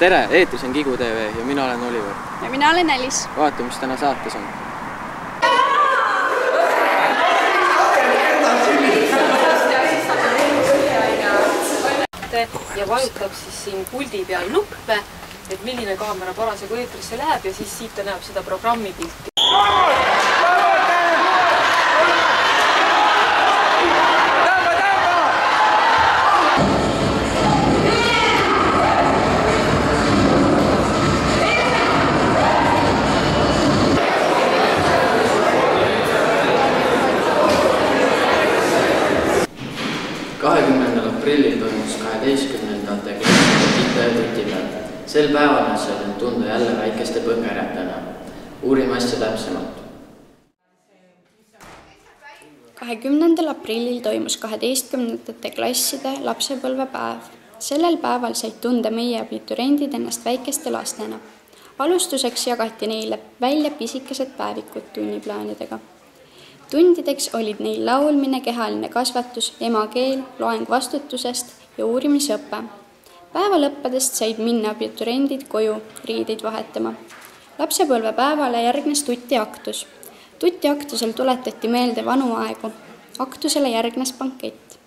Tere, eetris on Kigu TV ja mina olen Oliver. Ja mina olen Alice. Vaata, mis täna saates on. Ja vajutab siis siin puldi peal nuppe, et milline kaamera parasjagu eetrisse läheb ja siis siit ta näeb seda programmipilti. Aprillil toimus 12. klasside tutipäev. Sel päeval nad said end tunda jälle väikeste põngerjatena. Uurime asja täpsemalt. 20. aprillil toimus 12. klasside lapsepõlvepäev. Sellel päeval said tunda meie abiturendid ennast väikeste lastena. Alustuseks jagati neile välja pisikesed päevikud tunniplaanidega. Tundideks olid neil laulmine, kehaline kasvatus, emakeel, loeng vastutusest ja uurimisõppe. Päeva lõppedest said minna abiturendid koju riideid vahetama. Lapsepõlvepäevale järgnes tutiaktus. Tutiaktusel tuletati meelde vanu aegu. Aktusele järgnes bankett.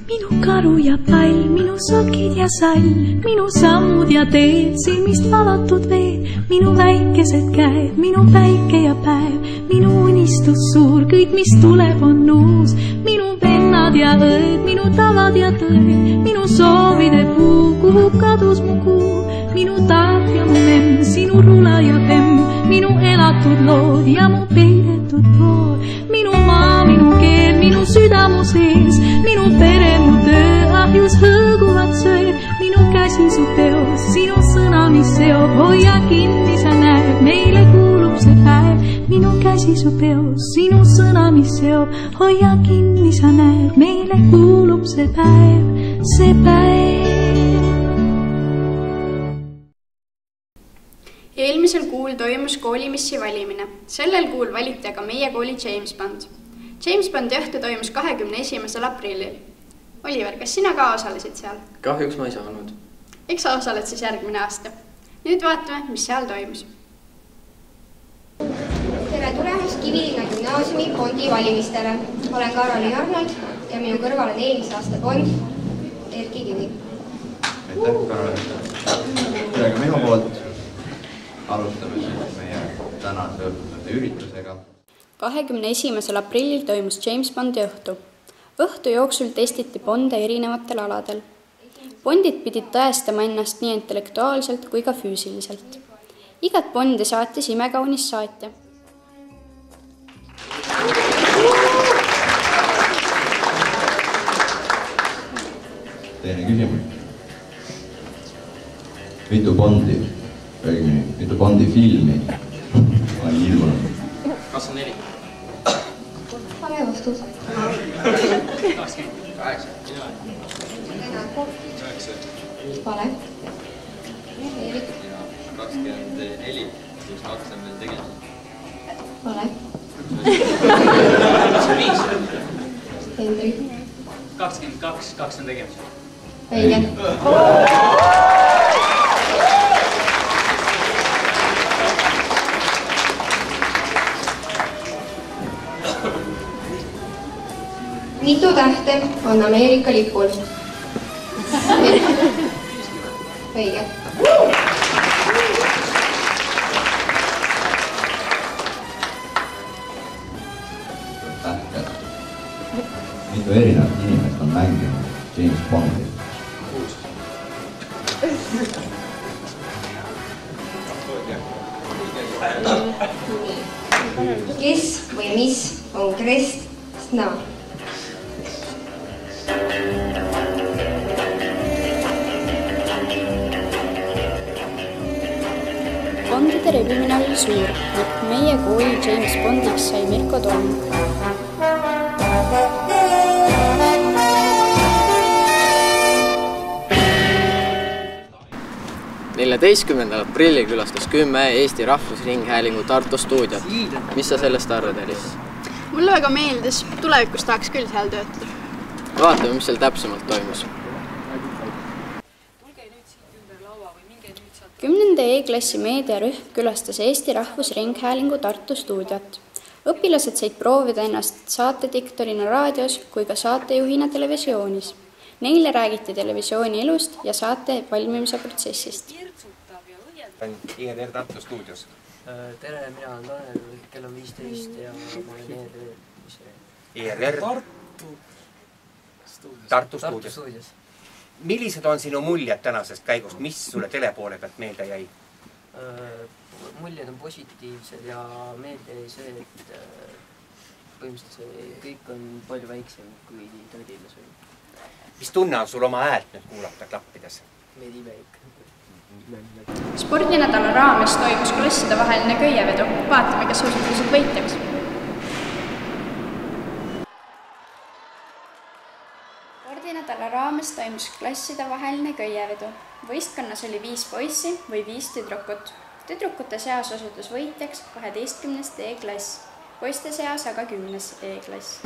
Minu karu ja pall, minu sokid ja sall, minu sammud ja teed, silmist valatud veel, minu väikesed käed, minu päike ja päev, minu unistus suur, kõik mis tuleb on uus, minu vennad ja õed, minu tavad ja tõed, minu soovide puu, kuhu kadus mu kuu, minu taat ja mu memm, sinu rula ja bemm, minu elatud lood ja mu peidetud pood, minu maa, minu keel, minu süda mu sees, minu pere, mu töö, ahjus hõõguvad sööd, minu käsi su peos, sinu sõna, mis seob, hoia kinni, sa näed, meile kuulub see päev. Minu käsi su peos, sinu sõna, mis seob, hoia kinni, sa näed, meile kuulub see päev, see päev. Eelmisel kuul toimus koolimissi valimine. Sellel kuul valiti aga meie kooli James Bond. James Bondi õhtu toimus 21. aprillil. Oliver, kas sina ka osalesid seal? Kahjuks ma ei saanud. Eks sa osaled siis järgmine aasta. Nüüd vaatame, mis seal toimus. Tere tulemast Kivilinna gümnaasiumi Bondi valimistele. Olen Karoli Arnold ja minu kõrval on eelmise aasta Bond, Erki Kivi. Aitäh, Karoli. Tere ka minu poolt. Alustame meie tänase õhtusõnde üritusega. 21. aprillil toimus James Bondi õhtu. Õhtu jooksul testiti Bonde erinevatel aladel. Bondid pidid tõestama ennast nii intellektuaalselt kui ka füüsiliselt. Igat Bondi saatis imekaunis saatja. Teine küsimus. Mitu Bondi filmi on ilmunud? 24. Vale vastus. 28. Vale. Erik. 24. Kus 2 on veel tegemised? Vale. 25. Hendrik. 22, 2 on tegemised. Õige. Mitu tähte on Ameerika lipul? Õige. Tähte. Mitu erinevat inimest on mänginud James Bondi? 6. Kes või mis on Krestna? Bondide rebimine oli suur, et meie kooli James Bondiks sai Mirko Toom. 14. aprillil külastas 10 Eesti Rahvusringhäälingu Tartu stuudiot. Mis sa sellest arvad, Elis? Mulle väga meeldis. Tulevikus tahaks küll seal töötada. Vaatame, mis seal täpsemalt toimus. 10. E-klassi meediarühm külastas Eesti Rahvusringhäälingu Tartu stuudiot. Õpilased said proovida ennast saatediktorina raadios kui ka saatejuhina televisioonis. Neile räägiti televisiooni elust ja saate valmimise protsessist. ERR Tartu stuudios. Tere, mina olen Tanel, kell on 15 ja ma olen ERR Tartu stuudios. Millised on sinu muljed tänasest käigust? Mis sulle telepoole pealt meelde jäi? Muljed on positiivsed ja meelde jäi see, et põhimõtteliselt kõik on palju väiksem kui Tallinnas oli. Mis tunne on sul oma häält nüüd kuulata klappides? Veidi väik. Spordinädala raames toimus klasside vaheline köievedu. Vaatame, kes osutusid võitjaks. Spordinädala raames toimus klasside vaheline köievedu. Võistkonnas oli 5 poissi või 5 tüdrukut. Tüdrukute seas osutus võitjaks 12. E-klass, poiste seas aga 10. E-klass.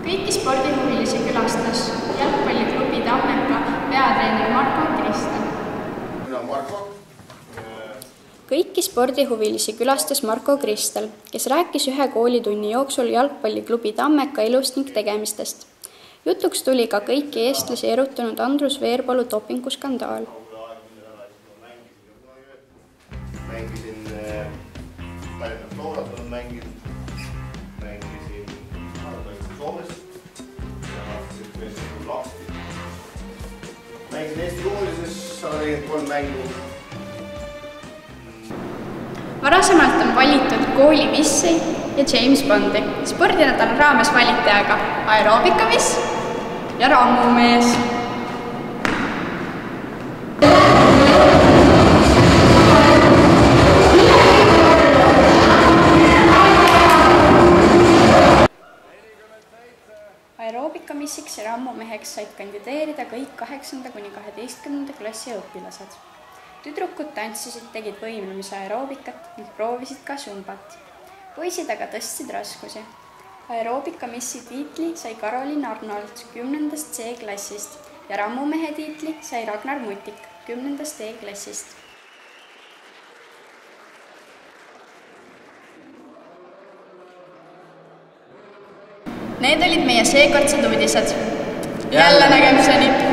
Kõiki spordihuvilisi külastas jalgpalliklubi Tammeka peatreener Marko Kristel. Kõiki spordihuvilisi külastas Marko Kristel, kes rääkis ühe koolitunni jooksul jalgpalliklubi Tammeka elust ning tegemistest. Jutuks tuli ka kõiki eestlasi erutanud Andrus Veerpalu dopinguskandaal. Mängisin Tallinna Florat on mängisin Soomes ja mängisin Eesti koolises 143 mängu. Varasemalt on valitud kooli missi ja James Bondi. Spordinädala raames valiti aga aeroobikamis ja rammumees. Aeroobikamissiks ja rammumeheks said kandideerida kõik 8.–12. klassi õpilased. Tüdrukud tantsisid, tegid võimlemise aeroobikat ning proovisid ka sumbat. Poisid aga tõstsid raskusi. Aeroobikamissi tiitli sai Karolin Arnold 10. C-klassist ja rammumehe tiitli sai Ragnar Mutik 10. E-klassist. Need olid meie seekordsed uudised. Jälle nägemiseni!